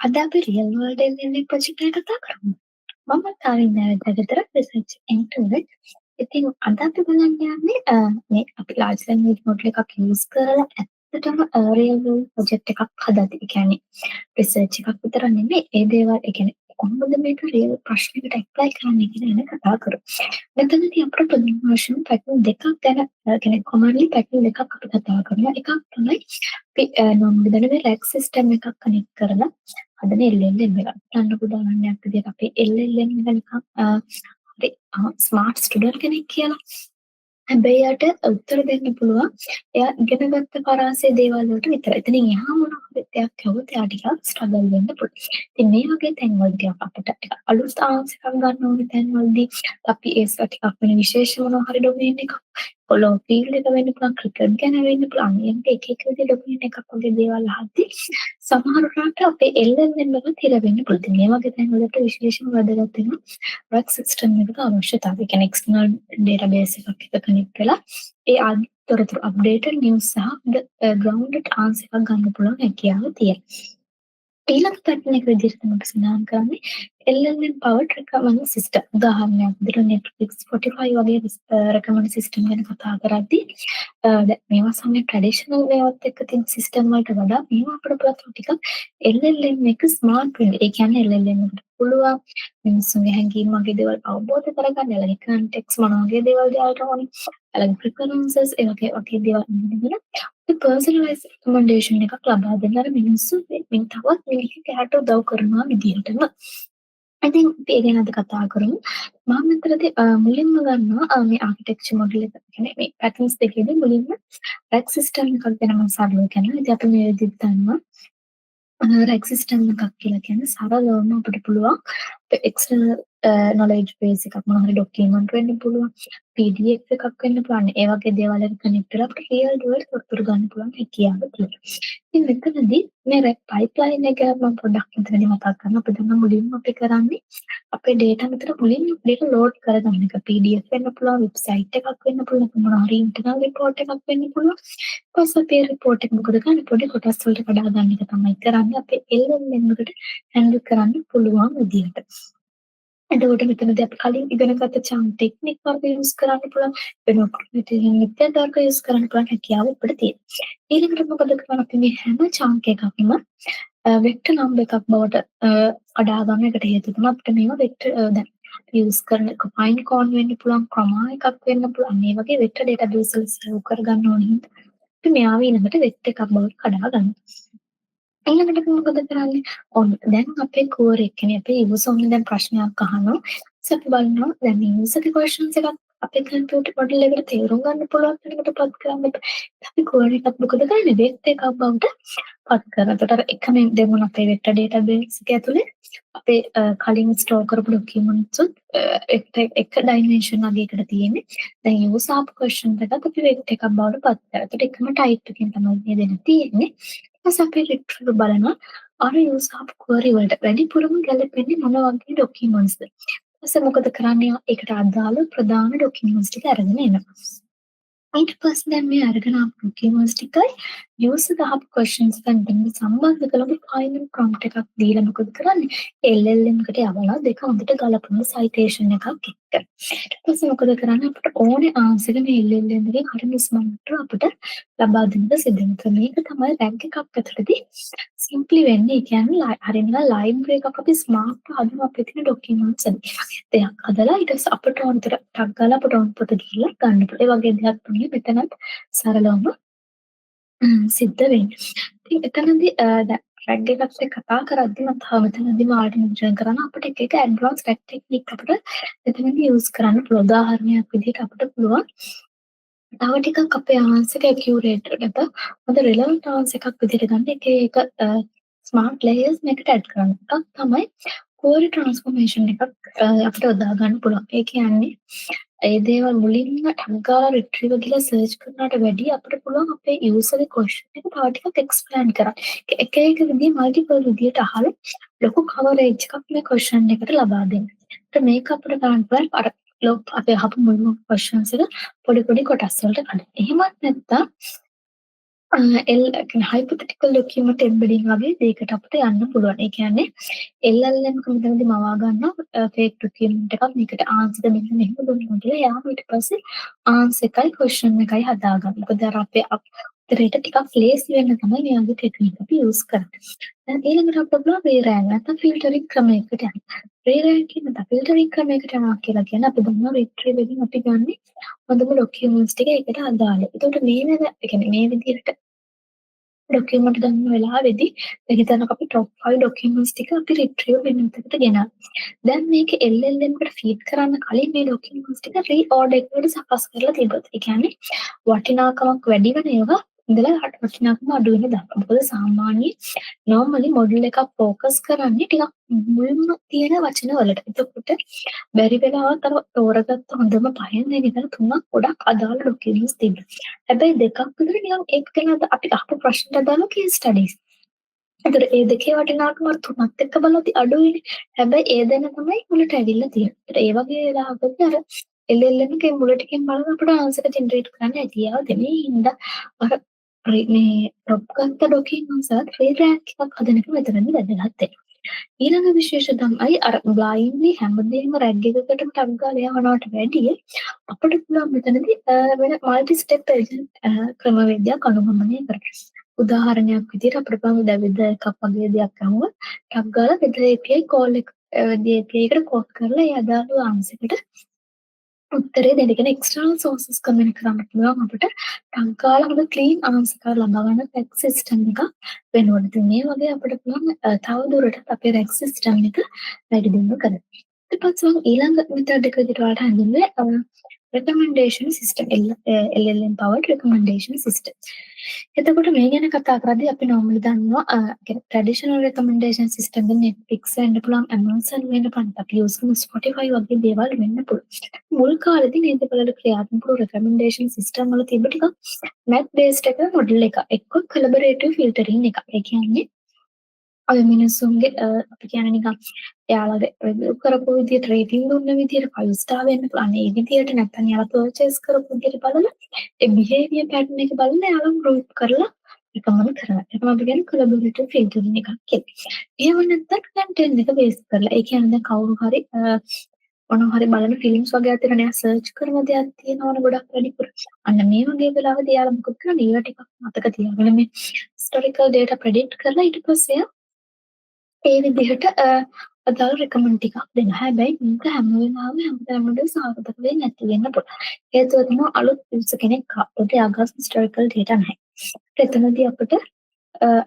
අද අපි real world engineering project එක කතා කරමු. මම තාරින් දැගතර රිසර්ච් ඉන්ටුවෙට්. ඉතින් අද අපි බලන්න යන්නේ මේ අපි ලාර්ජ් ලැන්ග්වේජ් මොඩල් එකක් යූස් කරලා ඇත්තටම රියල් වර්ල්ඩ් ප්‍රොජෙක්ට් එකක් හදද්දී. ඒ කියන්නේ රිසර්ච් එකක් විතර නෙමෙයි ඒ දේවල් ඒ කියන්නේ කොහොමද මේක රියල් ප්‍රශ්නයකට ඇප්ලයි කරන්නේ කියන එක කතා කරමු. මෙතනදී අපිට ප්‍රධාන වශයෙන් පැටර්න් දෙකක් ගැන කියන්නේ කොමන්ලි පැටර්න් දෙකක් අපි කතා කරනවා. එකක් තමයි අපි නොර්මලි දැනුම රැක් සිස්ටම් එකක් කනෙක්ට් කරලා හදන LLM එකක්. ගන්න උදාහරණයක් විදිහට අපේ LLM එක නිකන් හරි ස්මාර්ට් ස්ටුඩන්ට් කෙනෙක් කියලා. හැබැයි යාට උත්තර දෙන්න පුළුවන් එයා ඉගෙන ගත්ත පරාසය දේවල් වලට විතරයි. එතනින් එහා මොනවා හරි දෙයක් ඇහුවොත් එයා ටිකක් ස්ට්‍රගල් වෙන්න පුළුවන්. ඉතින් මේ වගේ තැන්වලදී අපිට ටිකක් අලුත් ආන්සර් එකක් ගන්න ඕනේ තැන්වලදී අපි ඒස් ටිකක් වෙන විශේෂ මොනවා හරි ඩොමේන් එකක් පොලෝ ෆීල්ඩ් එක වෙන්න පුළුවන් ක්‍රිකට් ගැන වෙන්න පුළුවන්. අනිත් එක එක විදිහේ ඩොමේන් එකක් වගේ දේවල් අහද්දී සමහර රට අපේ LLM එක තිර වෙන්න පුළුවන්. ඉතින් මේ වගේ තැන්වලට විශේෂම වැදගත් වෙනවා රැක් සිස්ටම් එකක අවශ්‍යතාවය. ඒ කියන්නේ එක්ස්ටර්නල් ඩේටාබේස් එකක් එක්ක කනෙක්ට් වෙලා ඒ තොරතුරු අප්ඩේටඩ් නිවුස් සහ ග්‍රවුන්ඩඩ් ආන්සර් එකක් ගන්න පුළුවන් හැකියාව තියෙනවා. ඊළඟ පැටර්න් එක විදිහට මම සඳහන් කරන්නේ LLM powered recommend system. උදාහරණයක් විදිහට Netflix, Spotify වගේ recommend system ගැන කතා කරද්දී දැන් මේවා සමහර ට්‍රැඩිෂනල් වේවත් එක්ක තියෙන සිස්ටම් වලට වඩා මේවා අපිට පුළුවන් ටිකක් LLM එක ස්මාර්ට් වෙන්න. ඒ කියන්නේ LLM එකට පුළුවන් මිනිස්සුන්ගේ හැඟීම් වගේ දේවල් අවබෝධ කරගන්න. යාලගේ කන්ටෙක්ස් මොන වගේ දේවල්ද යාලට ඕනේ. යාලගේ ප්‍රිෆරන්සස් ඒ වගේ දේවල් ඉගෙන පර්සනලයිස් රිකමෙන්ඩේෂන් එකක් ලබා දෙන්න අර මිනිස්සු මේ තවත් මිනිහෙකුට උදව් කරනවා විදිහටම. ඉතින් අපි ඒ ගැන අද කතා කරමු. මම මෙතනදී මුලින්ම ගන්නවා මේ ආකිටෙක්චර් මොඩල් එක. කියන්නේ මේ පැටර්න්ස් දෙකේදී මුලින්ම රැක් සිස්ටම් එකක් ගැන මම සරලව කියනවා. ඉතින් අපි මේ විදිහට දන්නවා රැක් සිස්ටම් එකක් කියලා කියන්නේ සරලවම අපිට පුළුවන් එක්ස්ටර්නල් නොලෙජ් බේස් එකක් මොනවා හරි ඩොකියුමන්ට් වෙන්න පුළුවන් PDF එකක් වෙන්න පුළුවන්. ඒ වගේ දේවල් එක්ක කනෙක්ට් කරලා අපිට රියල් වර්ල්ඩ් තොරතුරු ගන්න පුළුවන් හැකියාව තියෙනවා. ඉතින් මෙතනදී මේ රැක් පයිප්ලයින් එක මම පොඩ්ඩක් මෙතනදී මතක් කරනවා. අපි දැන් මුලින්ම අපි කරන්නේ අපේ data මෙතන මුලින්ම data load කරගන්න එක. PDF වෙන්න පුළුවන්, වෙබ්සයිට් එකක් වෙන්න පුළුවන්, මොනවා හරි ඉන්ටර්නල් රිපෝට් එකක් වෙන්න පුළුවන්. ඊපස්සේ අපේ රිපෝට් එක මොකද කරන්නේ? පොඩි කොටස් වලට කඩා ගන්න එක තමයි කරන්නේ. අපේ LLM එකට හැන්ඩල් කරන්න පුළුවන් විදිහට. එතකොට මෙතනදී අපි කලින් ඉගෙනගත්ත charm ටෙක්නික් වර්ග යූස් කරන්න පුළුවන්. වෙනම නිත්‍ය වර්ග යූස් කරන්න පුළුවන් හැකියාව අපිට තියෙනවා. ඊළඟට මොකද කරන්නේ? අපි මේ හැම chunk එකක්ම වෙක්ටර් නම්බර් එකක් බවට කඩා ගන්න එකට හේතුව තමයි අපිට මේවා වෙක්ටර් දැන් යූස් කරන කොපයින් කෝන් වෙන්න පුළුවන්, ක්‍රමා එකක් වෙන්න පුළුවන්. මේ වගේ වෙක්ටර් ඩේටාබේස් වල සේව් කරගන්න ඕන හින්දා අපි මෙයාව ඊළඟට වෙක්ටර් එකක් බවට කඩා ගන්නවා. ඊළඟට අපි මොකද කරන්නේ? ඔන්න දැන් අපේ කෝර් එකනේ අපේ යූසර් ඔන්න දැන් ප්‍රශ්නයක් අහනවා. ඊට අපි බලනවා දැන් මේ යූසර්ගේ ක්වෙස්චන්ස් එකක් අපේ කම්පියුටර් මොඩල් එකට තේරුම් ගන්න පුළුවන් කෙනෙකුට පත් කරන්න බෑ. අපි කෝර් එකක් මොකද කරන්නේ? වෙක්ටර් එකක් බවට පත් කරනවා. ඒකට අර එකම දෙමුණ අපේ වෙක්ටර් ඩේටාබේස් එක ඇතුලේ අපේ කලින් ස්ටෝර් කරපු ඩොකියුමන්ට්ස් උත් එක ඩයිමෙන්ෂන් වගේකට තියෙන්නේ. දැන් යූසර් ආපු ක්වෙස්චන් එකත් අපි වෙක්ටර් එකක් බවට පත් කරලා. ඒකට එකම ටයිප් එකකින් තමයි මේ දෙන්න තියෙන්නේ. ඊපස්සේ අපි රිට්‍රීවර් බලනවා අර යූසර් ආපු ක්වරි වලට වැඩිපුරම ගැලපෙන්නේ මොන වගේ ඩොකියුමන්ට්ස්ද. ඊපස්සේ මොකද කරන්නේ? ඒකට අදාළ ප්‍රධාන ඩොකියුමන්ට්ස් ටික අරගෙන එනවා. ඊට පස්සේ දැන් මේ අරගෙන ආපු ඩොකියුමන්ට්ස් ටිකයි යූසර් දාපු ක්වෙස්චන්ස් එකෙන් දෙන්න සම්බන්ධ කරලා ෆයිනල් ප්‍රොම්ප්ට් එකක් දීලා මොකද කරන්නේ? LLM එකට යවලා දෙක හොඳට ගලපන සයිටේෂන් එකක් එක්ක. ඊට පස්සේ මොකද කරන්නේ? අපිට ඕනේ ආන්සර් එක මේ LLM එකෙන් හරිම ස්මාර්ට්ව අපිට ලබා දෙන්න සිද්ධ වෙනවා. මේක තමයි රැග් එකක් ඇතුළතදී සිම්ප්ලි වෙන්නේ. ඒ කියන්නේ හරිය නිකන් ලයිබ්‍රරි එකක් අපි ස්මාර්ට්ව හදන අපේ තියෙන ඩොකියුමන්ට්ස් දෙයක් හදලා ඊට පස්සේ අපිට ඕන විදිහට ටග් ගාලා අපිට ඕන පොත ගිහිල්ලා ගන්න පුළුවන්. ඒ වගේ දෙයක් තමයි මෙතනත් සරලවම සිද්ධ වෙන්නේ. ඉතින් එතනදී දැන් රැග් එකත් එක්ක කතා කරද්දී මම තව මෙතනදී ඔයාලට මෙන්ෂන් කරනවා අපිට එක එක ඇඩ්වාන්ස් රැග් ටෙක්නික් අපිට එතනදී යූස් කරන්න පුළුවන්. උදාහරණයක් විදිහට අපිට පුළුවන් තව ටිකක් අපේ ආන්සර් එක ඇකියුරේට් නැත්නම් හොඳ රිලෙවන්ට් ආන්සර් එකක් විදිහට ගන්න එක ස්මාර්ට් ලේයර්ස් මේකට ඇඩ් කරන්න. එකක් තමයි query transformation එකක් අපිට යොදා ගන්න පුළුවන්. ඒ කියන්නේ ඒ දේවල් මුලින්ම ටග් ගාලා රිට්‍රීවර් ගිහලා සර්ච් කරනවට වැඩිය අපිට පුළුවන් අපේ යූසර්ගේ ක්වෙස්චන් එක තව ටිකක් එක්ස්ප්ලැන් කරන්න. එක එක විදිහේ මල්ටිපල් විදිහට අහලා ලොකු කවරේජ් එකක් මේ ක්වෙස්චන් එකට ලබා දෙන්න. ඒත් මේක අපිට ගන්න පුළුවන් අර අපි අහපු මුලින්ම ක්වෙස්චන්ස් එක පොඩි පොඩි කොටස් වලට කඩන්න. එහෙමත් නැත්නම් හයිපොතටිකල් ඩොකියුමන්ට් එම්බෙඩින් වගේ දෙයකට අපිට යන්න පුළුවන්. ඒ කියන්නේ LLM එක මෙතනදී මවා ගන්නවා ෆේක් ඩොකියුමන්ට් එකක් මේකට ආන්සර් මෙන්න මෙහෙම දුන්නා කියලා. එයාම ඊට පස්සේ ආන්සර් එකයි ක්වෙස්චන් එකයි හදාගන්න. මොකද අර අපේ උත්තරේට ටිකක් ලේසි වෙන්න තමයි මේ වගේ ටෙක්නික් අපි යූස් කරන්නේ. දැන් ඊළඟට අපිට පුළුවන් රේරෑන් නැත්නම් ෆිල්ටරින් ක්‍රමයකට යන්න. රේරෑන් කියන ෆිල්ටරින් ක්‍රමයකට යනවා කියලා කියන්නේ අපි දන්නවා රිට්‍රීව් එකෙන් අපි ගන්නේ හොඳම ඩොකියුමන්ට්ස් ටික ඒකට අදාළ. ඒකට මේ විදිහට ඩොකියුමන්ට් ගන්න වෙලාවේදී හිතන්නකො අපි টොප් 5 ඩොකියුමන්ට්ස් ටික අපි රිට්‍රීව් වෙන විදිහට ගෙනා. දැන් මේක LLM එකට ෆීඩ් කරන්න කලින් මේ ඩොකියුමන්ට්ස් ටික රීഓർഡර් එකකට සකස් කරලා තිබ්බොත්. ඒ කියන්නේ වටිනාකමක් වැඩි වෙන ඒවා ඉඳලා වටිනාකම අඩු වෙන දාන්න. මොකද සාමාන්‍යයෙන් normally මොඩල් එකක් ફોකස් කරන්නේ ටිකක් මුල්ම තියෙන වචන වලට. එතකොට බැරි වෙලාවත් අර තෝරගත්ත හොඳම පහෙන් ඉඳලා තුනක් ගොඩක් අදාළ ඩොකියුමන්ට්ස් තිබ්බා. හැබැයි දෙකක් විතර නිකන් ඒක ගැන අපි අහපු ප්‍රශ්නට අදාළ කේස් ස්ටඩීස්. ඒතර ඒ දෙකේ වටිනාකම අර තුනත් එක්ක බලද්දි අඩුයිනේ. හැබැයි ඒ දෙන තමයි මුලට ඇවිල්ලා තියෙන්නේ. ඒතර ඒ වගේ වෙලාවකදී අර LLM එකේ මුල ටිකෙන් බලලා අපිට ආන්සර් ජෙනරේට් කරන්න ඇති. ඒවා දෙමේ හින්දා අර මේ ටොප් ගත්ත ඩොකියුමන්ට්ස් එකත් ෆේල් රෑන්ක් එකක් හදන එක මෙතනදී වැදගත් වෙනවා. ඊළඟ විශේෂ තමයි අර බ්ලයින්ඩ්ලි හැමදේම රැග් එකකටම ටක් ගාලා යවනවට වැඩිය අපිට පුළුවන් මෙතනදී වෙන මල්ටි ස්ටෙප් ක්‍රමවේදයක් අනුගමනය කරන්න. උදාහරණයක් විදිහට අපිට බලමු දැන් එකක් වගේ දෙයක් අහුවොත් ටක් ගාලා weather API call එක API එකට කෝල් කරලා ඒ අදාළ ආන්සර් එකට උත්තරේ දෙන්න. කියන එක්ස්ටර්නල් සෝර්සස් කම්බයින් කරන්න පුළුවන් අපිට ටක් ගාලා හොඳ ක්ලීන් ආන්සර් එකක් ලබා ගන්න රැග් සිස්ටම් එකක් වෙනවනේ. ඉතින් මේ වගේ අපිට පුළුවන් තව දුරටත් අපේ රැග් සිස්ටම් එක වැඩි දියුණු කරන්න. ඊට පස්සේ ඊළඟ මෙතඩ් එක විදිහට වලට හඳුන්වන්නේ recommendation system LLM powered recommendation system. එතකොට මේ ගැන කතා කරද්දී අපි normally දන්නවා traditional recommendation system එක Netflix වෙන්න පුළුවන්, Amazon වෙන්න පුළුවන්, අපි use කරන Spotify වගේ දේවල් වෙන්න පුළුවන්. මුල් කාලෙදී මේ දේවල් ක්‍රියාත්මක කරන recommendation system වල තිබ්බ ටිකක් math based එක මොඩල් එක එක්ක collaborative filtering එක. ඒ කියන්නේ ඔය මිනිස්සුන්ගේ අපි කියන්නේ නිකන් එයාලගේ රිවිව් කරපු විදියට රේටින් දුන්න විදියට 5 ස්ටාර් වෙන්න පුළුවන්. ඒ විදියට නැත්නම් එයාලා පර්චේස් කරපු විදියට බලලා ඒ බිහේවියර් පැටර්න් එක බලලා එයාලා ගෲප් කරලා රිකමන්ඩ් කරනවා. ඒක අපි කියන්නේ කොලැබොරේටිව් ෆිල්ටරින් එකක් කියලා. එහෙම නැත්නම් කන්ටෙන්ට් එක බේස් කරලා. ඒ කියන්නේ දැන් කවුරු හරි මොනවා හරි බලන ෆිල්ම්ස් වගේ අතන එයා සර්ච් කරන දෙයක් තියෙනවනේ ගොඩක් වැඩිපුර. අන්න මේ වගේ වෙලාවදී එයාලා මොකද කරන්නේ? ඒවා ටිකක් මතක තියාගෙන මේ හිස්ටොරිකල් ඩේටා ප්‍රෙඩික්ට් කරලා ඊට පස්සේ ඒ විදිහට අදාළ රෙකමන්ඩ් ටිකක් දෙනවා. හැබැයි මේක හැම වෙලාවෙම හැමදාම සාර්ථක වෙන්නේ නැති වෙන්න පුළුවන්. හේතුව තමයි අලුත් යුසර් කෙනෙක් ආවොත් එයාගේ හිස්ටොරිකල් ඩේටා නැහැ. එතනදී අපිට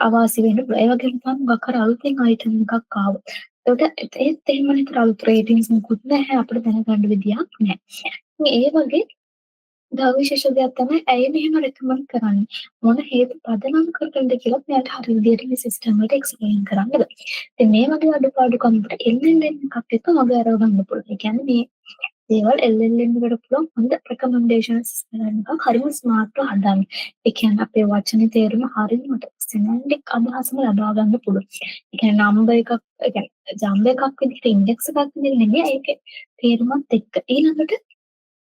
අවාසි වෙන්න පුළුවන්. ඒ වගේම තමයි මොකක් හරි අලුතෙන් අයිටම් එකක් ආවොත්. ඒකට ඒත් එහෙම නේද අලුත් රේටින්ග්ස් මුකුත් නැහැ. අපිට දැනගන්න විදියක් නැහැ. ඒ වගේ තව විශේෂ දෙයක් තමයි ඇයි මෙහෙම රෙකමන්ඩ් කරන්නේ මොන හේතු පදනම් කරගෙනද කියලා මෙයාට හරි විදිහට මේ සිස්ටම් එකට එක්ස්ප්ලেইন කරන්න බෑ. ඉතින් මේ වගේ අඩුපාඩුකම් අපිට LLM එකක් එක්ක මග අරව ගන්න පුළුවන්. ඒ කියන්නේ මේ දේවල් LLM එකට පුළුවන් හොඳ රෙකමෙන්ඩේෂන්ස් එකක් හරිම ස්මාර්ට්ව හදන්න. ඒ කියන්නේ අපේ වචනේ තේරුම හරියට සිමැන්ටික් අදහසම ලබා ගන්න පුළුවන්. ඒ කියන්නේ නම්බර් එකක් ඒ කියන්නේ ජම්බ් එකක් විදිහට ඉන්ඩෙක්ස් එකක් විදිහට නෙමෙයි ඒකේ තේරුමත් එක්ක. ඊළඟට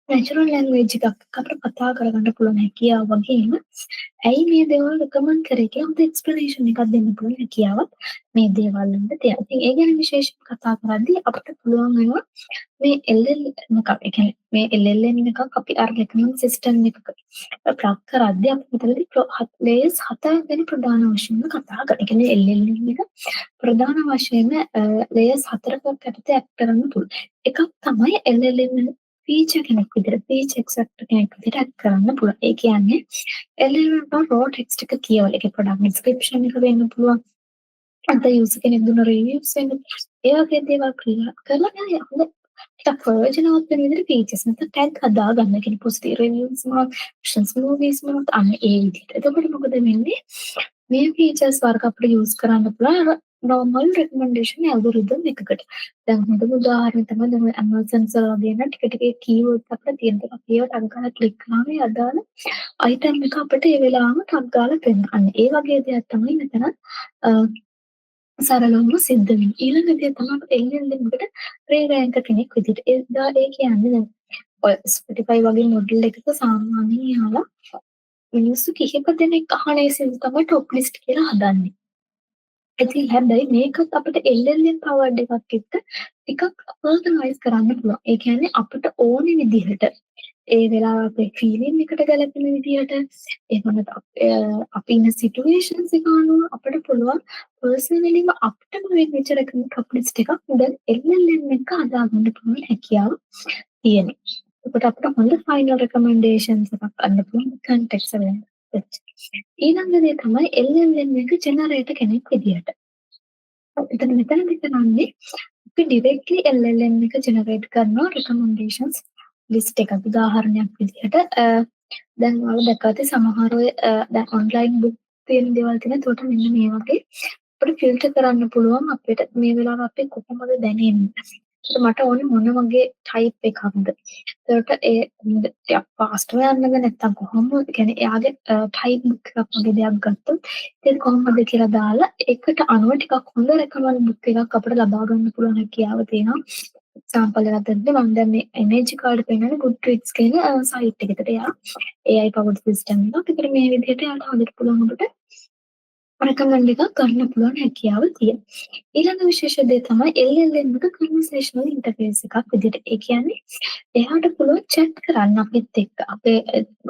නැචරල් ලැන්ග්වේජ් එකක් අපිට කතා කරගන්න පුළුවන් හැකියාව වගේම ඇයි මේ දේවල් රෙකමන්ඩ් කරේ කියලා හොඳ එක්ස්ප්ලනේෂන් එකක් දෙන්න පුළුවන් හැකියාවක් මේ දේවල් වලට තියෙනවා. ඉතින් ඒ ගැන විශේෂයෙන් කතා කරද්දී අපිට පුළුවන් වෙනවා මේ LLM එකක් ඒ කියන්නේ මේ LLM එකක් අපි අර රෙකමන්ඩ් සිස්ටම් එකක ප්ලග් කරද්දී අපි මෙතනදී ලේයර්ස් 7 ගැන ප්‍රධාන වශයෙන් කතා කරනවා. ඒ කියන්නේ LLM එක ප්‍රධාන වශයෙන් ලේයර්ස් 4කට යටතේ ඇක්ට් කරන්න පුළුවන්. එකක් තමයි LLM ෆීචර් කෙනෙක් විදිහට ෆීචර් එක්ස්ට්‍රැක්ටර් කෙනෙක් විදිහට ඇඩ් කරන්න පුළුවන්. ඒ කියන්නේ LLM එක රෝ ටෙක්ස්ට් එක කියවල ඒකේ ප්‍රොඩක්ට් ඩිස්ක්‍රිප්ෂන් එක වෙන්න පුළුවන්. අද යූසර් කෙනෙක් දුන්න රිවිව්ස් වෙන්න ඒ වගේ දේවල් ක්‍රියා කරලා නෑ හොඳ ටිකක් ප්‍රයෝජනවත් වෙන විදිහට ෆීචර්ස් නැත්නම් ටැග් හදා ගන්න. කියන්නේ පොසිටිව් රිවිව්ස් මොනවද ඔප්ෂන්ස් මූවීස් මොනවද අන්න ඒ විදිහට. එතකොට මොකද වෙන්නේ මේ ෆීචර්ස් වර්ග අපිට යූස් කරන්න පුළුවන් normal recommendation algorithm එකකට. දැන් හොඳම උදාහරණය තමයි දැන් Amazon වල වගේ න ටික ටික keywords අපිට තියෙන දේ අපි ඒවට ටක් ගාලා ක්ලික් කරාම ඒ අදාළ item එක අපිට ඒ වෙලාවම ටක් ගාලා පෙන්නනවා. අන්න ඒ වගේ දෙයක් තමයි මෙතන සරලවම සිද්ධ වෙන්නේ. ඊළඟ දේ තමයි LLM එකට ප්‍රේ රෑන්කර් කෙනෙක් විදිහට. ඒ කියන්නේ දැන් ඔය Spotify වගේ මොඩල් එකක සාමාන්‍යයෙන් යාලා මිනිස්සු කිහිප දෙනෙක් අහන ඒ සින්දු තමයි টොප් ලිස්ට් කියලා හදන්නේ. ඉතින් හැබැයි මේකත් අපිට LLM පවර්ඩ් එකක් එක්ක ටිකක් පර්සනලයිස් කරන්න පුළුවන්. ඒ කියන්නේ අපිට ඕන විදිහට ඒ වෙලාව අපේ ෆීලිං එකට ගැලපෙන විදිහට එහෙම නැත්නම් අපි ඉන්න සිටුේෂන්ස් එක අනුව අපිට පුළුවන් පර්සනලිව අපිටම වෙච්ච টොප් ලිස්ට් එකක් දැන් LLM එක හදාගන්න පුළුවන් හැකියාව තියෙනවා. එතකොට අපිට හොඳ ෆයිනල් රෙකමෙන්ඩේෂන්ස් එකක් ගන්න පුළුවන් කන්ටෙක්ස්ට් එක. ඊළඟ දේ තමයි LLM එක ජෙනරේටර් කෙනෙක් විදියට. මෙතනදි කරන්නේ අපි ඩිරෙක්ට්ලි LLM එක ජෙනරේට් කරනවා රෙකමෙන්ඩේෂන්ස් ලිස්ට් එකක්. උදාහරණයක් විදිහට දැන් ඔයාලා දැක්ක ඇති සමහර ඔය දැන් ඔන්ලයින් බුක් තියෙන දේවල් තියෙන. ඒකට මෙන්න මේ වගේ අපිට ෆිල්ටර් කරන්න පුළුවන් අපිට මේ වෙලාව අපි කොහොමද දැනෙන්නේ. මට ඕනේ මොන වගේ ටයිප් එකක්ද. ඒකට ඒ ෆාස්ට් යන්නද නැත්නම් කොහොමද කියන්නේ එයාගේ ටයිප් බුක් එකක් වගේ දෙයක් ගත්තොත් ඒක කොහොමද කියලා දාලා ඒකට අනුව ටිකක් හොඳ රෙකමන්ඩ් බුක් එකක් අපිට ලබා ගන්න පුළුවන් හැකියාව තියෙනවා. එක්සැම්පල් එකක් දෙන්න මම දැන් මේ ඉමේජ් කාඩ් පෙන්නන Goodreads කියන සයිට් එකකට එයා AI powered system එකක්. ඒකට මේ විදිහට යාට හදන්න පුළුවන් අපිට රෙකමන්ඩ් එකක් ගන්න පුළුවන් හැකියාව තියෙනවා. ඊළඟ විශේෂ දේ තමයි LLM එක කන්වර්සේෂනල් ඉන්ටර්ෆේස් එකක් විදිහට. ඒ කියන්නේ එයාට පුළුවන් chat කරන්න අපිත් එක්ක.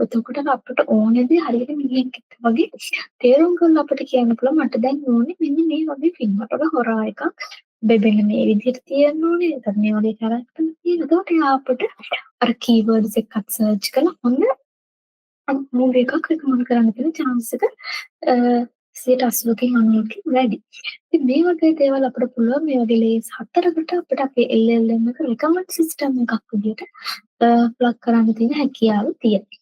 එතකොට අපිට ඕනේ දේ හරියට මිනිහෙක් එක්ක වගේ තේරුම් ගන්න අපිට කියන්න පුළුවන් මට දැන් ඕනේ මෙන්න මේ වගේ ෆිල්ම් එකක හොරා එකක්. බෙබෙන්න මේ විදිහට තියන්න ඕනේ. ඒත් මේ වගේ කැරක්ටර් තියෙනවා. එතකොට එයා අපිට අර කීවර්ඩ්ස් එකක් සර්ච් කරලා හොඳ මූවි එකක් රෙකමන්ඩ් කරන්න තියෙන chance එක 80%කින් 90%කින් වැඩි. ඉතින් මේ වගේ දේවල් අපිට පුළුවන් මේ වගේ ලේස් 4කට අපිට අපේ LLM එක රෙකමන්ඩ් සිස්ටම් එකක් විදිහට ප්ලග් කරන්න තියෙන හැකියාව තියෙනවා.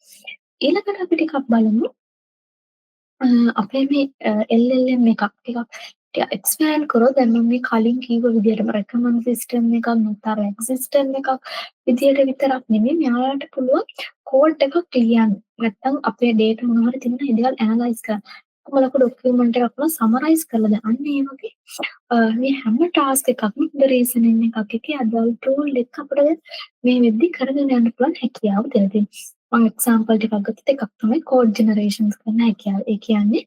ඊළඟට අපි ටිකක් බලමු අපේ මේ LLM එකක් ටිකක් එක්ස්පෑන්ඩ් කරොත් දැන් මම මේ කලින් කිව්ව විදිහටම රෙකමන්ඩ් සිස්ටම් එකක් නැත්නම් රැග් සිස්ටම් එකක් විදිහට විතරක් නෙමෙයි මෙයාලට පුළුවන් කෝඩ් එකක් ලියන්න. නැත්නම් අපේ data මොනවා හරි තියෙනවා ඒ දේවල් ඇනලයිස් කරන්න. කොහොමද ડોකියුමන්ට් එකක් වල සමරයිස් කරලා දාන්න. අන්න ඒ වගේ මේ හැම ටාස්ක් එකක්ම රිසනින් එකක් එකේ අදල් ටූල් එක අපිට මේ වෙද්දි කරගෙන යන්න පුළුවන් හැකියාව දෙනවා. මම එක්සැම්පල් ටිකක් ගත්තොත් එකක් තමයි කෝඩ් ජෙනරේෂන්ස් කරන හැකියාව. ඒ කියන්නේ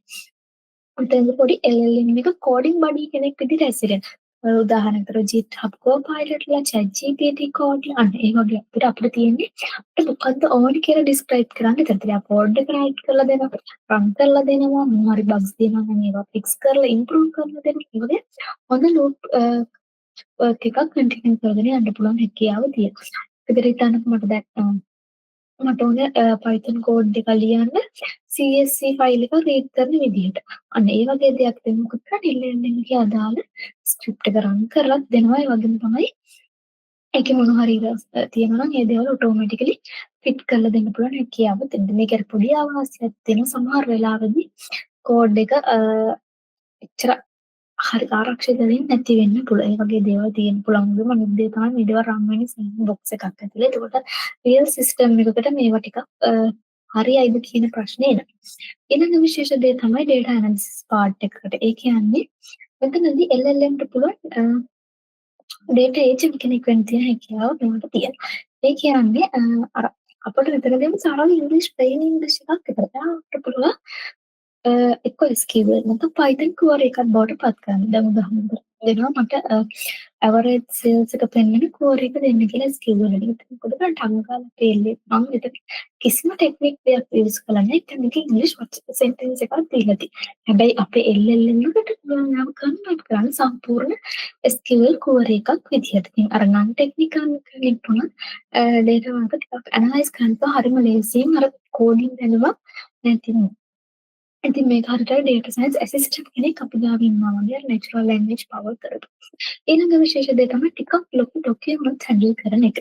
උතෙන්ද පොඩි LLM එක කෝඩින් බඩි කෙනෙක් විදිහට ඇසිරෙන. උදාහරණයකට GitHub Copilot ලා ChatGPT කෝඩ් ලා අන්න ඒ වගේ අපිට තියෙන්නේ අපිට මොකද්ද ඕනි කියලා ඩිස්ක්‍රයිබ් කරන්න විතරයි. අපි කෝඩ් එක රයිට් කරලා දෙනවා, රන් කරලා දෙනවා, මොන හරි බග්ස් දෙනවා නම් ඒවා ෆික්ස් කරලා ඉම්ප්‍රූව් කරලා දෙනවා. ඒ වගේ හොඳ ලූප් වර්ක් එකක් කන්ටිනියු කරගෙන යන්න පුළුවන් හැකියාව තියෙනවා. ඒකට හිතන්නකො මට ඕනේ Python කෝඩ් එක ලියන්න CSV ෆයිල් එක රීඩ් කරන විදිහට. අන්න ඒ වගේ දෙයක් දෙන්න මොකද කරන්නේ LLM එකේ අදාළ ස්ක්‍රිප්ට් එක රන් කරලා දෙනවා. ඒ වගේම තමයි ඒකේ මොන හරි තියෙනවා නම් ඒ දේවල් ඔටෝමැටිකලි ෆිට කරලා දෙන්න පුළුවන් හැකියාව තියෙනවා. මේකට පොඩි අවශ්‍යයක් තියෙන සමහර වෙලාවෙදී කෝඩ් එක එච්චර හරි ආරක්ෂිත වෙන්නේ නැති වෙන්න පුළුවන්. ඒ වගේ දේවල් තියෙන්න පුළුවන්. මම ඉදේ තමයි මේ දේවල් රන් වෙන්නේ සෑන්ඩ් බොක්ස් එකක් ඇතුලේ. ඒකට රියල් සිස්ටම් එකකට මේවා ටිකක් හරියයිද කියන ප්‍රශ්නේ එනවා. ඊළඟ විශේෂ දේ තමයි data analysis part එකට. ඒ කියන්නේ මෙතනදී LLM ට පුළුවන් data agent කෙනෙක් වෙන්න තියෙන හැකියාව මේකට තියෙනවා. ඒ කියන්නේ අර අපිට විතර දෙන්න සරල ඉංග්‍රීසි ප්ලේන් ඉංග්‍රීසි එකක් විතර. අපිට පුළුවන් එක්ක SQL නැත්නම් Python query එකක් බවට පත් කරන්න. දැන් උදාහරණයක් දෙනවා මට average sales එක පෙන්වන query එක දෙන්න කියලා SQL වලින්. මොකද ටං ගාලා තේල්ලේ මම විතර කිසිම ටෙක්නික් දෙයක් යූස් කළා නැහැ. ඒක මේක ඉංග්‍රීසි සෙන්ටෙන්ස් එකක් දීලා තියෙනවා. හැබැයි අපේ LLM එකට පුළුවන් යම් කන්වර්ට් කරන්න සම්පූර්ණ SQL query එකක් විදිහට. ඉතින් අර non technical කෙනෙක් වුණත් data වලට ටිකක් analyze කරන්න හරිම ලේසියෙන් අර coding දැනුමක් නැතිනම් ඉතින් මේක හරියට data science assistant කෙනෙක් අපි ගාව ඉන්නවා වගේ natural language power කරපු. ඊළඟ විශේෂ දේ තමයි ටිකක් ලොකු documents handle කරන එක.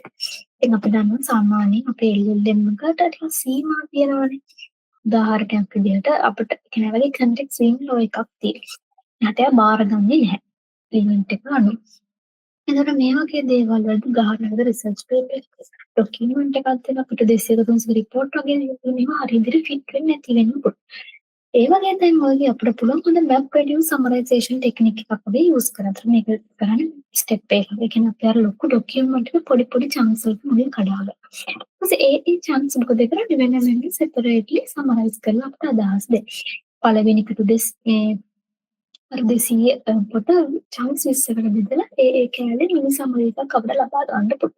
ඉතින් අපි දන්නවා සාමාන්‍යයෙන් අපේ LLM එකට ටිකක් සීමා තියෙනවානේ. උදාහරණයක් විදිහට අපිට කියන වගේ context window එකක් තියෙනවා. නැත්නම් බාරගන්නේ නැහැ. limit එක අනුව. එතකොට මේ වගේ දේවල් වලදී උදාහරණයකට research paper document එකක් දෙන අපිට 200 300 report වගේ මේවා හරි විදිහට fit වෙන්නේ නැති වෙන්න පුළුවන්. ඒ වගේ තැන් වලදී අපිට පුළුවන් හොඳ මැප් රෙඩියුස් සමරයිසේෂන් ටෙක්නික් එකක් අපි යූස් කරා. ඒතර මේක කරන්නේ ස්ටෙප් එකක්. ඒ කියන්නේ අපි අර ලොකු ડોකියුමන්ට් එක පොඩි පොඩි චන්ක්ස් වලට මුලින් කඩාගන්න. ඊට පස්සේ ඒ චන්ක්ස් මොකද කරන්නේ වෙන වෙන සෙපරේට්ලි සමරයිස් කරලා අපිට අදහස් දෙන්න. පළවෙනි පිටු මේ අර 200 පොත චන්ක්ස් 20කට බෙදලා ඒ කෑල්ලේ මිනි සමරි එකක් අපිට ලබා ගන්න පුළුවන්.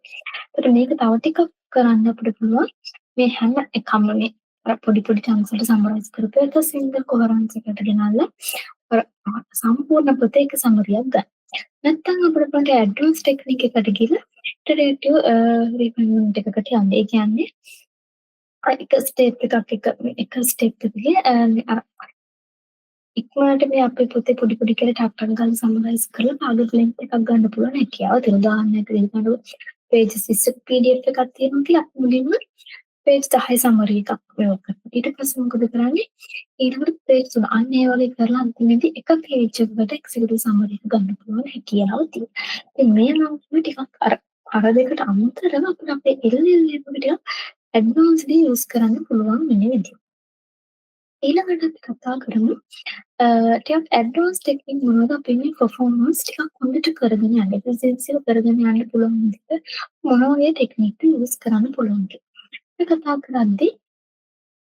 ඒතර මේක තව ටිකක් කරන්න අපිට පුළුවන් මේ හැම එකම මේ අර පොඩි පොඩි chunks වලට සමරයිස් කරපු එක සිංගල් කොහරන්ස් එකට ගෙනල්ලා අර සම්පූර්ණ පොතේ එක සමරියක් ගන්න. නැත්නම් අපිට පුළුවන් ඇඩ්වාන්ස් ටෙක්නික් එකට ගිහලා ඉටරේටිව් රිෆයින්මන්ට් එකකට යන්න. ඒ කියන්නේ එක ස්ටෙප් එකකදී අර ඉක්මනට මේ අපේ පොතේ පොඩි පොඩි කියලා ටක් ටක් ගාලා සමරයිස් කරලා ටාගට් ලෙන්ත් එකක් ගන්න පුළුවන් හැකියාව තියෙනවා. උදාහරණයක් විදිහට pages 20 PDF එකක් තියෙනවා කියලා අපි මුලින්ම page 10 සමරි එකක් ප්‍රයෝග කරනවා. ඊට පස්සේ මොකද කරන්නේ? ඊළඟට page 3 අන්න ඒ වගේ කරලා අන්තිමේදී එක page එකකට executive summary එක ගන්න පුළුවන් හැකියාව තියෙනවා. ඉතින් මේ නම් ටිකක් අර දෙකට අමතරව අපිට අපේ LLM එක ටිකක් advanced use කරන්න පුළුවන් වෙන විදිහ. ඊළඟට අපි කතා කරමු ටිකක් ඇඩ්වාන්ස් ටෙක්නික් මොනවද අපි මේ performance ටිකක් හොඳට කරගෙන යන්න efficiency එක කරගෙන යන්න පුළුවන් විදිහට මොන වගේ ටෙක්නික්ද යූස් කරන්න පුළුවන් කියලා. අපි කතා කරද්දී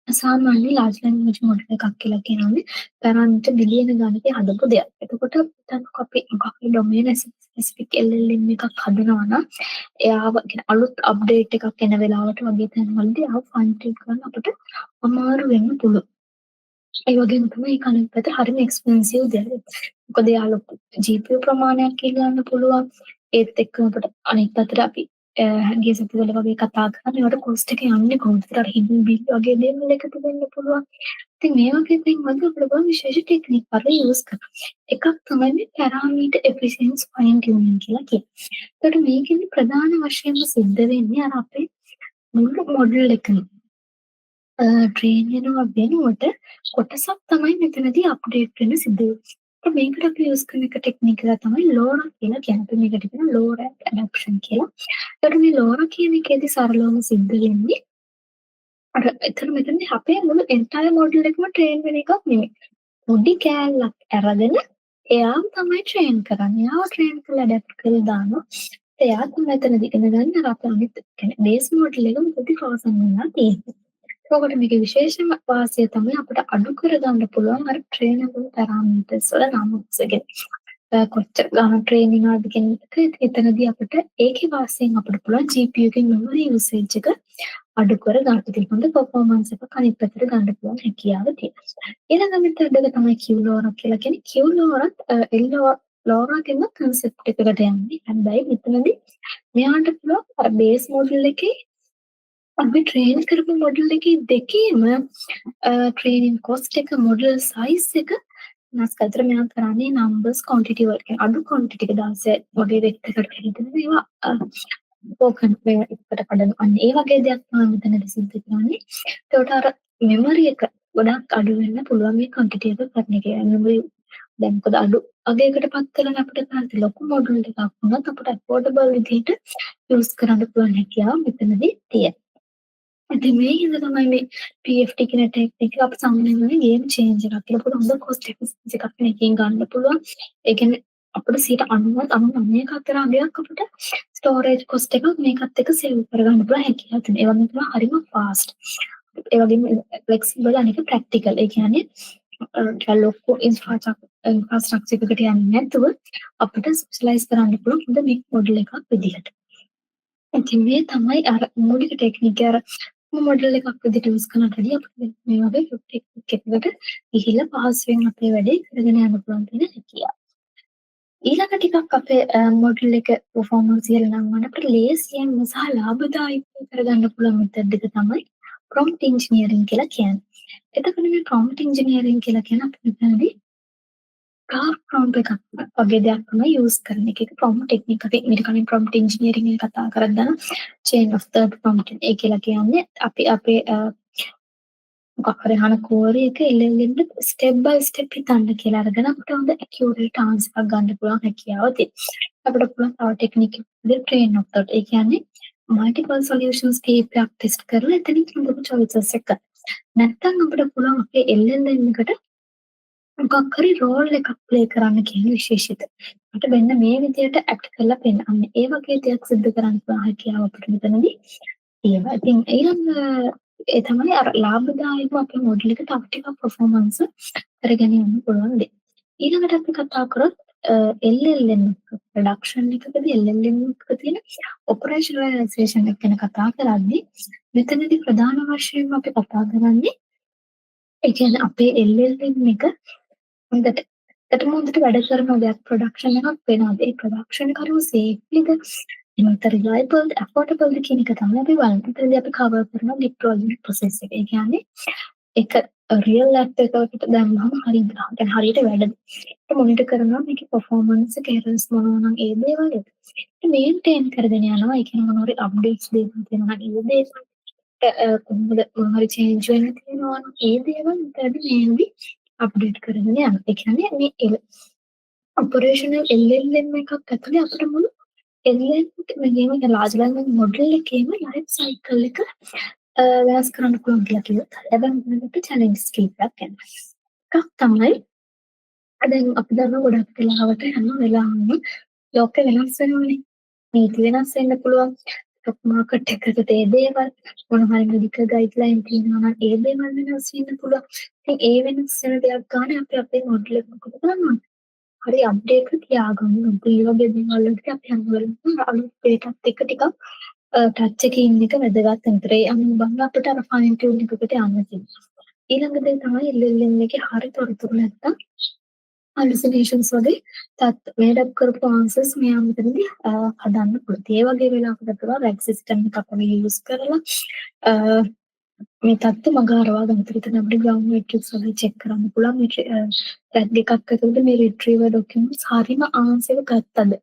සාමාන්‍ය large language model එකක් කියලා කියන්නේ පැරන්ට් බිලියන ගණනක හදපු දෙයක්. එතකොට හිතන්නකෝ අපි මොකක් හරි domain specific LLM එකක් හදනවා නම් එයාව අලුත් අප්ඩේට් එකක් එන වෙලාවට වගේ තැන්වලදී ආව ෆයින් ටියුන් කරන්න අපිට අමාරු වෙන්න පුළුවන්. ඒ වගේම තමයි ඒක අනිත් පැත්ත හරිම එක්ස්පෙන්සිව් දෙයක්. මොකද යා ලොකු GPU ප්‍රමාණයක් ඉල්ලන්න පුළුවන්. ඒත් එක්කම අපිට අනිත් පැත්තට අපි ගිය සතිවල වගේ කතා කරන්නේ ඒවට කොස්ට් එක යන්නේ කොහොමද? ඒතර හිඩන් බිල් වගේ දේවල් එකතු වෙන්න පුළුවන්. ඉතින් මේ වගේ තැන් වලදී අපිට පුළුවන් විශේෂ ටෙක්නික් වල යූස් කරන්න. එකක් තමයි මේ පැරාමීටර් එෆිෂියන්සි ෆයින් ටියුනින් කියලා කියන්නේ. ඒතර මේකෙදි ප්‍රධාන වශයෙන්ම සිද්ධ වෙන්නේ අර අපේ මුළු මොඩල් එකම ට්‍රේන් වෙනවා වෙනුවට කොටසක් තමයි මෙතනදී අප්ඩේට් වෙන්න සිද්ධ වෙන්නේ. ඒත් මේකට අපි යූස් කරන එක ටෙක්නික් එක තමයි LoRa කියලා කියන්නේ. අපි මේකට කියන LoRa adaptation කියලා. ඒකට මේ LoRa කියන එකේදී සරලවම සිද්ධ වෙන්නේ අර මෙතනදී අපේ මුළු entire model එකම ට්‍රේන් වෙන එකක් නෙමෙයි. පොඩි කෑල්ලක් අරගෙන එයාව තමයි ට්‍රේන් කරන්නේ. එයාව ට්‍රේන් කරලා ඇඩැප්ට් කරලා දානවා. එයා තමයි මෙතනදී ඉගෙන ගන්න අර අපේ අනිත් කියන්නේ බේස් මොඩල් එක මොකද ක්‍රෝසන් වෙනවා තියෙන්නේ. ඒකට මේකේ විශේෂම වාසිය තමයි අපිට අඩු කරගන්න පුළුවන් අර ට්‍රේනබල් පැරාමීටර්ස් වල නම්ස්ගෙන. කොච්චර ගාන ට්‍රේනින් ආද කියන එක එතනදී අපිට ඒකේ වාසියෙන් අපිට පුළුවන් GPU එකේ memory usage එක අඩු කර ගන්න. ඉතින් හොඳ performance එකක් අනිත් පැත්තට ගන්න පුළුවන් හැකියාව තියෙනවා. ඊළඟ මෙතන එක තමයි QLoRa කියලා කියන්නේ. QLoRa LoRa කියන concept එකකට යන්නේ. හැබැයි මෙතනදී මෙයාට පුළුවන් අර base model එකේ අපි ට්‍රේන් කරපු මොඩල් එකේ දෙකේම ට්‍රේනින් කොස්ට් එක මොඩල් සයිස් එක වෙනස් කරලා මෙයා කරන්නේ නම්බර්ස් ක්වොන්ටිටි වලට අඩු ක්වොන්ටිටි එක 16 වගේ වෙක්ටරකට හිතන ඒවා ඕකන් එකට කඩන අන්න ඒ වගේ දෙයක් තමයි මෙතනදී සිද්ධ කරන්නේ. ඒකට අර මෙමරි එක ගොඩක් අඩු වෙන්න පුළුවන් මේ ක්වොන්ටිටි එක කරන එක. මෙමරි දැන් මොකද අඩු අගයකට පත් කරන අපිට ගන්න ලොකු මොඩල් එකක් වුණත් අපිට ඇෆෝඩබල් විදිහට යූස් කරන්න පුළුවන් හැකියාව මෙතනදී තියෙනවා. ඉතින් මේ හින්දා තමයි මේ PFT කියන ටෙක්නික් එක අප සාමාන්‍යයෙන් ගේම් චේන්ජර් එකක් කියලා පොඩි හොඳ කොස්ට් එෆිෂියන්සි එකක් මේකෙන් ගන්න පුළුවන්. ඒ කියන්නේ අපිට 99% අතර අගයක් අපිට ස්ටෝරේජ් කොස්ට් එකක් මේකත් එක්ක සේව් කරගන්න පුළුවන් හැකියාව තියෙනවා. ඒ වගේම තමයි හරිම ෆාස්ට්. ඒ වගේම ෆ්ලෙක්සිබල් අනික ප්‍රැක්ටිකල්. ඒ කියන්නේ ලොකු ඉන්ෆ්‍රාස්ට්‍රක්චර් එකකට යන්නේ නැතුව අපිට ස්පෙෂලායිස් කරන්න පුළුවන් හොඳ බිග් මොඩල් එකක් විදිහට. ඉතින් මේ තමයි අර මූලික ටෙක්නික් අර මොඩල් එකක් විදිහට යූස් කරනට වඩා අපිට මේ වගේ ටෙක්නික් එකකට ගිහිල්ලා පහසුවෙන් අපේ වැඩේ කරගෙන යන්න පුළුවන් තියෙන හැකියාව. ඊළඟ ටිකක් අපේ මොඩල් එක performance ඉහළ නම් වුණාට අපිට ලේසියෙන්ම සහ ලාභදායීව කරගන්න පුළුවන් මෙතඩ් එක තමයි prompt engineering කියලා කියන්නේ. එතකොට මේ prompt engineering කියලා කියන අපි මෙතනදී prompt එකක් වගේ දෙයක් තමයි යූස් කරන එක. ඒක prompt technique අපි ඊට කලින් prompt engineering එක කතා කරද්දී chain of third prompt ඒ කියලා කියන්නේ අපි අපේ මොකක් හරි අහන query එක LLM step by step හිතන්න කියලා අරගෙන අපිට හොඳ accurate answer එකක් ගන්න පුළුවන් හැකියාව තියෙනවා. අපිට පුළුවන් තව technique එකක් train of third ඒ කියන්නේ multiple solutions කීපයක් test කරලා එතනින් හොඳම choices එක ගන්න. නැත්තම් අපිට පුළුවන් අපේ LLM එකට මොකක් හරි රෝල් එකක් ප්ලේ කරන්න කියන විශේෂිත. මට මෙන්න මේ විදියට ඇක්ට් කරලා පෙන්නන්න. ඒ වගේ දෙයක් සිදු කරන්න පුළුවන් හැකියාව අපිට මෙතනදී තියෙනවා. ඉතින් ඊළඟ ඒ තමයි අර ලාභදායකව අපේ මොඩල් එක තව ටිකක් පර්ෆෝමන්ස් කරගෙන යන්න පුළුවන් දේ. ඊළඟට අපි කතා කරොත් LLM ප්‍රොඩක්ෂන් එකකදී LLM එක තියෙන ඔපරේෂනලයිසේෂන් එක ගැන කතා කරද්දී මෙතනදී ප්‍රධාන වශයෙන්ම අපි කතා කරන්නේ ඒ කියන්නේ අපේ LLM එක හොඳට ඇත්තටම හොඳට වැඩ කරන දෙයක් ප්‍රොඩක්ෂන් එකක් වෙනවාද? ඒ ප්‍රොඩක්ෂන් එක හරිම සේෆ්ලිද? එහෙනම් රිලයබල්ද, ඇෆෝඩබල්ද කියන එක තමයි අපි බලන්නේ. එතනදී අපි කවර් කරන ඩිප්ලොයිමන්ට් ප්‍රොසෙස් එක. ඒ කියන්නේ ඒක රියල් ඇප් එකකට දැම්මම හරියද? දැන් හරියට වැඩද? ඒක මොනිටර් කරනවා මේකේ පර්ෆෝමන්ස් එක එරර්ස් මොනවා නම් ඒ දේවල් මේන්ටේන් කරගෙන යනවා. ඒ කියන්නේ මොනවා හරි අප්ඩේට්ස් දේවල් තියෙනවා නම් ඒ දේවල් කොහොමද මොනවා හරි චේන්ජ් වෙන්න තියෙනවා නම් ඒ දේවල් මෙතනදී මේන්ලි අප්ඩේට් කරගෙන යනවා. ඒ කියන්නේ මේ ඔපරේෂනල් LLM එකක් ඇතුලේ අපිට මුළු LLM ලාර්ජ් ලැන්ග්වේජ් මොඩල් එකේම ලයිෆ් සයිකල් එක වෙනස් කරන්න පුළුවන් කියලා කිව්වොත් හරි. හැබැයි මේකට චැලෙන්ජස් කීපයක් එනවා. එකක් තමයි දැන් අපි දන්නවා ගොඩක් වෙලාවට හැම වෙලාවෙම ලෝකෙ වෙනස් වෙනවනේ. නීති වෙනස් වෙන්න පුළුවන්. ස්ටොක් මාකට් එකකට ඒ දේවල් මොනවා හරි මෙඩිකල් ගයිඩ්ලයින් තියෙනවා නම් ඒ දේවල් වෙනස් වෙන්න පුළුවන්. ඉතින් ඒ වෙනස් වෙන දෙයක් ගන්න අපි අපේ මොඩල් එක මොකද කරන්නේ? හරි අප්ඩේට් තියාගන්න ඕනේ. ඒ වගේ දේවල් වලට අපි හැම වෙලාවෙම අලුත් ඒකත් එක්ක ටිකක් ටච් එකේ ඉන්න එක වැදගත්. අන්තරේ අනුබංග අපිට අර ෆයින් ටියුන් එකකට යන්න තියෙනවා. ඊළඟ දේ තමයි LLM එකේ හරි තොරතුරු නැත්තම් hallucinations වගේ මේඩ් අප් කරපු ආන්සර්ස් මෙයා මෙතනදී හදන්න පුළුවන්. ඒ වගේ වෙලාවකට පුළුවන් රැග් සිස්ටම් එකක් අපි යූස් කරලා මේ තත්ත්ව මග හරවා ගන්න. එතන අපිට ග්‍රවුන්ඩ් මෙට්‍රික්ස් වගේ චෙක් කරන්න පුළුවන්. මේ රැග් එකක් ඇතුළත මේ රිට්‍රීවර් ඩොකියුමන්ට්ස් හරිම ආන්සර් ගත්තද?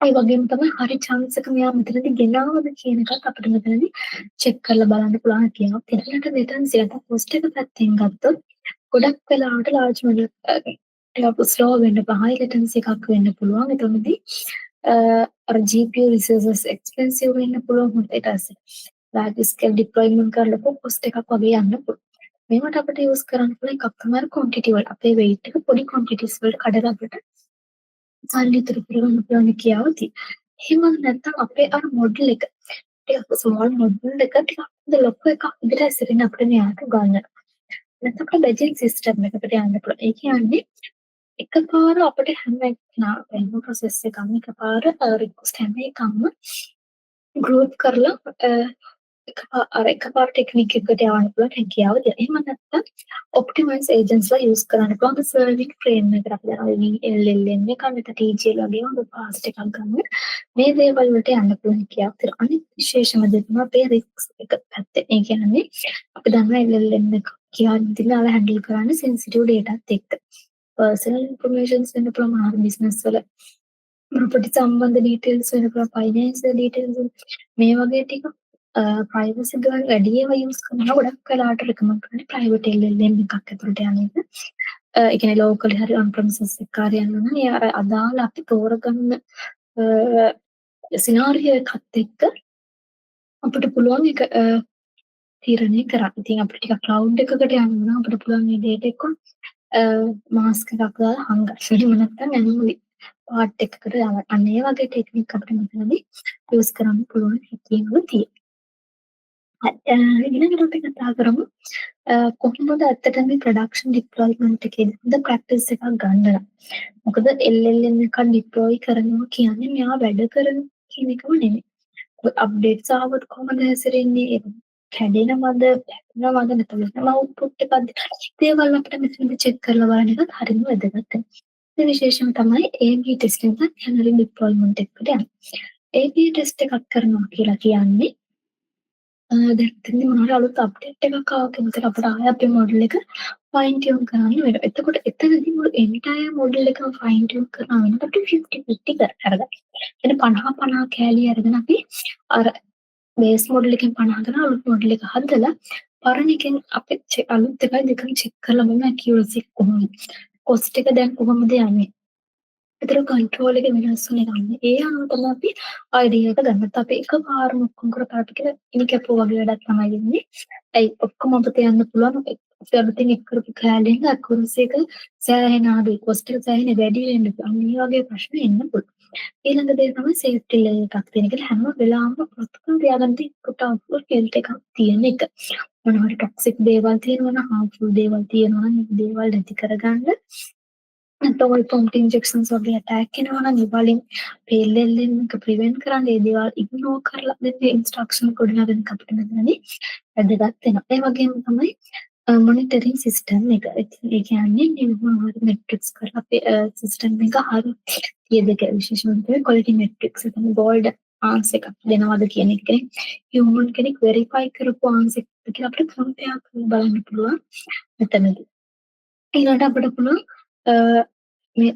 ඒ වගේම තමයි හරි chance එක මෙයා මෙතනදී ගෙනාවද කියන එකත් අපිට මෙතනදී චෙක් කරලා බලන්න පුළුවන් කියනවා. ඊළඟට මෙතන සියත පොස්ට් එක පැත්තෙන් ගත්තොත් ගොඩක් වෙලාවට ලාර්ජ් මොඩල් ටිකක් ස්ලෝ වෙන්න හයි ලේටන්සි එකක් වෙන්න පුළුවන්. එතනදී අර GPU resources expensive වෙන්න පුළුවන්. ඊට පස්සේ large scale deployment කරලා කොස්ට් එකක් වගේ යන්න පුළුවන්. මේවට අපිට යූස් කරන්න පුළුවන් එකක් තමයි quantity වල අපේ weight එක පොඩි quantities වලට කඩලා අපිට සල්ලි ඉතුරු කරගන්න පුළුවන් කියාව තියෙනවා. එහෙම නැත්නම් අපේ අර මොඩල් එක ටිකක් ස්මෝල් මොඩල් එක ටිකක් ලොකු එකක් විදිහට ඇසිරෙන අපිට මෙයාට ගන්න. නැත්නම් අපේ බෙජින් සිස්ටම් එකකට යන්න පුළුවන්. ඒ කියන්නේ එකපාර අපිට හැම එකම ප්‍රොසෙස් එකම එකපාර රික්වෙස්ට් හැම එකම ගෲප් කරලා එකපාර ටෙක්නික් එකකට යවන්න පුළුවන් හැකියාව තියෙනවා. එහෙම නැත්නම් ඔප්ටිමයිස් ඒජන්ට්ස්ලා යූස් කරන්න පුළුවන් සර්වින් ෆ්‍රේම් එකකට අපි යනවා LLM එක නැත්නම් TGL වගේ හොඳ ෆාස්ට් එකක් ගන්න. මේ දේවල් වලට යන්න පුළුවන් හැකියාව තියෙනවා. අනිත් විශේෂම දේ තමයි අපේ රිස්ක් එක පැත්තේ. ඒ කියන්නේ අපි දන්නවා LLM එක කියන්නේ අර හැන්ඩල් කරන්නේ සෙන්සිටිව් ඩේටාත් එක්ක. පර්සනල් ඉන්ෆර්මේෂන්ස් වෙන්න පුළුවන් මාර බිස්නස් වල ප්‍රොපර්ටි සම්බන්ධ ඩීටේල්ස් වෙන්න පුළුවන් ෆයිනෑන්ෂල් ඩීටේල්ස් මේ වගේ ටික ප්‍රයිවසි ගාන වැඩි ඒවා යූස් කරනවා. ගොඩක් වෙලාවට රෙකමන්ඩ් කරන්නේ ප්‍රයිවට් LLM එකක් ඇතුළට යන එක. ඒ කියන්නේ ලෝකලි හරි ඔන් ප්‍රමිසස් එකක් හරි යනවා නම් ඒ අර අදාළ අපි තෝරගන්න සිනාරියෝ එකත් එක්ක අපිට පුළුවන් ඒක තීරණය කරන්න. ඉතින් අපිට ටිකක් ක්ලවුඩ් එකකට යන්න නම් අපිට පුළුවන් මේ ඩේටා එක මාස්ක් එකක් දාලා හංගන්න. එහෙම නැත්නම් ඇනෝමලි පාර්ට් එකකට යවන්න. අන්න ඒ වගේ ටෙක්නික් අපිට මෙතනදී යූස් කරන්න පුළුවන් හැකියාව තියෙනවා. ඊළඟට අපි කතා කරමු කොහොමද ඇත්තටම මේ ප්‍රොඩක්ෂන් ඩිප්ලොයිමන්ට් එකේදී හොඳ ප්‍රැක්ටිස් එකක් ගන්න නම්. මොකද LLM එකක් ඩිප්ලොයි කරනවා කියන්නේ මෙයා වැඩ කරන කියන එකම නෙමෙයි. අප්ඩේට්ස් ආවොත් කොහොමද හැසිරෙන්නේ? ඒක කැඩෙනවද? පැටලෙනවද? නැත්නම් අවුට්පුට් එකක්ද? දේවල් අපිට මෙතනදී චෙක් කරලා බලන එකත් හරිම වැදගත්. ඒ විශේෂම තමයි AB ටෙස්ටිං එකත් කැනරි ඩිප්ලොයිමන්ට් එකට යනවා. AB ටෙස්ට් එකක් කරනවා කියලා කියන්නේ දැන් එතනදී මොනවාරි අලුත් අප්ඩේට් එකක් ආවා කෙනෙක් අපිට ආයෙ අපේ මොඩල් එක ෆයින් ටියුන් කරන්න වෙනවා. එතකොට එතනදී මුළු එන්ටයර් මොඩල් එකම ෆයින් ටියුන් කරනවා වෙනකොට 50-50 කරගන්න. එතන 50-50 කෑලි අරගෙන අපි අර බේස් මොඩල් එකෙන් 50 කරන අලුත් මොඩල් එක හදලා පරණ එකෙන් අපි අලුත් එකයි දෙකම චෙක් කරලා බලන්න ඇකියුරසි කොහොමද? කොස්ට් එක දැන් කොහොමද යන්නේ? ඒතර කන්ට්‍රෝල් එක වෙනස් වෙන ගන්න. ඒ අනුව තමයි අපි අයිඩියා එක ගන්නත්. අපි එකපාරම ඔක්කොම කරපාට කියලා ඉනි කැපුව වගේ වැඩක් තමයි වෙන්නේ. ඇයි ඔක්කොම අපිට යන්න පුළුවන්. අපි අලුතෙන් එක් කරපු කැලෙන් අකුරුසි එක සෑහෙන අඩුයි. කොස්ට් එක සෑහෙන වැඩි වෙන්න පුළුවන්. මේ වගේ ප්‍රශ්න එන්න පුළුවන්. ඊළඟ දේ තමයි සේෆ්ටි ලේයර් එකක් තියෙන එක. හැම වෙලාවම ප්‍රොටෙක්ට් තියාගන්න ඉන්පුට් අවුට්පුට් ෆිල්ටර් එකක් තියෙන එක. මොනවා හරි ටොක්සික් දේවල් තියෙනවා නම් හාම්ෆුල් දේවල් තියෙනවා නම් මේ දේවල් නැති කරගන්න නැත්නම් ඔය පොම්ප් ඉන්ජෙක්ෂන්ස් වගේ ඇටැක් එනවා නම් ඒ වලින් පෙල්ලෙල්ලෙන් එක ප්‍රිවෙන්ට් කරන්න ඒ දේවල් ඉග්නෝර් කරලා දෙන්න ඉන්ස්ට්‍රක්ෂන් ගොඩනගන එක අපිට මෙතනදී වැදගත් වෙනවා. ඒ වගේම තමයි මොනිටරින් සිස්ටම් එක. ඒ කියන්නේ නිර්මාණ මෙට්‍රික්ස් කරලා අපේ සිස්ටම් එක හරි තියද කියලා විශේෂයෙන්ම ක්වොලිටි මෙට්‍රික්ස් එක තමයි ගෝල්ඩ් ආන්ස් එකක් දෙනවද කියන එක. හියුමන් කෙනෙක් වෙරිෆයි කරපු ආන්ස් එක කියලා අපිට කම්පෙයාර් කරලා බලන්න පුළුවන් මෙතනදී. ඊළඟට අපිට පුළුවන් මේ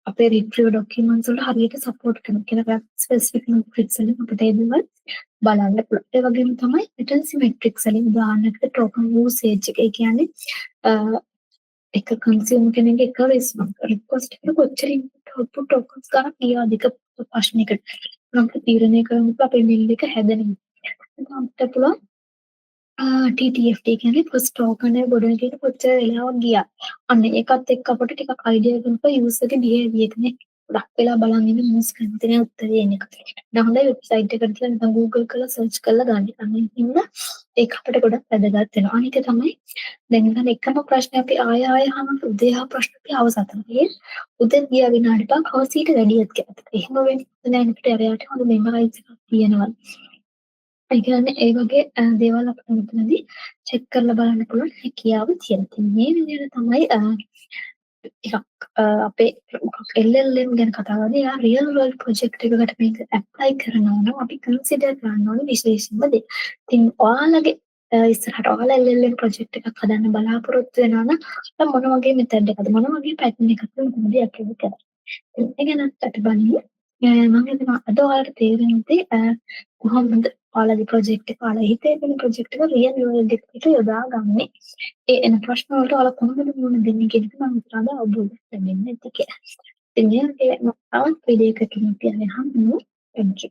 අපේ රිට්‍රීව් ඩොකියුමන්ට්ස් වල හරියට සපෝට් කරන කියලා ස්පෙસિෆික් මෙට්‍රික්ස් වලින් අපිට ඒ දේවල් බලන්න පුළුවන්. ඒ වගේම තමයි ලේටන්සි මෙට්‍රික්ස් වලින් උදාහරණයකට ටෝකන් යූසේජ් එක. ඒ කියන්නේ එක කන්සියුමර් කෙනෙක්ගේ එක රික්වෙස්ට් එක කොච්චර ඉන්පුට් අවුට්පුට් ටෝකන්ස් ගන්න ගියාද එක ප්‍රශ්නයකට. අපිට තීරණය කරන්න අපේ මිල් එක හැදෙනවා. එතකොට අපිට පුළුවන් TTFT කියන්නේ ෆස්ට් ටෝකන් එක ගොඩනගෙන කොච්චර වෙලාවක් ගියා. අන්න ඒකත් එක්ක අපිට ටිකක් අයිඩියා ගන්නකොට යූසර්ගේ බිහේවියර් එකනේ ගොඩක් වෙලා බලන් ඉන්න මිනිස් කන්තේ උත්තරේ එන එක. දැන් හොඳයි වෙබ්සයිට් එකට ගිහලා නැත්නම් Google කරලා සර්ච් කරලා ගන්න. අන්න ඉන්න ඒක අපිට ගොඩක් වැදගත් වෙනවා. අනික තමයි දැන් ඉතින් එකම ප්‍රශ්නේ අපි ආය අහන උදේ ආ ප්‍රශ්න අපි අවසන් කරේ. උදේ ගිය විනාඩි 5ක් හවස ඊට වැඩියත් කියලා. එහෙම වෙන්නේ නැහැ නේද? එයාට හොඳ මෙමරයිස් එකක් තියෙනවා. ඒ කියන්නේ ඒ වගේ දේවල් අපිට මෙතනදී චෙක් කරලා බලන්න පුළුවන් හැකියාව තියෙනවා. මේ විදිහට තමයි ටිකක් අපේ LLM ගැන කතා කරන්නේ. යා රියල් වර්ල්ඩ් ප්‍රොජෙක්ට් එකකට මේක ඇප්ලයි කරනවා නම් අපි කන්සිඩර් කරන්න ඕනේ විශේෂයෙන්ම දේ. ඉතින් ඔයාලගේ ඉස්සරහට ඔයාලා LLM ප්‍රොජෙක්ට් එකක් හදන්න බලාපොරොත්තු වෙනවා නම් මොන වගේ මෙතඩ් එකක්ද මොන වගේ පැටර්න් එකක්ද මොකද ඇප්ලයි කරන්නේ. ඒ ගැනත් අපි බලමු. මම හිතනවා අද ඔයාලට තේරෙන්නේ කොහොමද ඔයාලගේ ප්‍රොජෙක්ට් එක ඔයාලා හිතේ තියෙන ප්‍රොජෙක්ට් එක රියල් වර්ල්ඩ් එකට යොදාගන්නේ. ඒ එන ප්‍රශ්න වලට ඔයාලා කොහොමද මුහුණ දෙන්නේ කියන එක මම හිතනවා අවබෝධයක් ලැබෙන්නේ නැති කියලා. ඉතින් මේ තවත් වීඩියෝ එකකින් අපි හම්බෙමු. Thank you.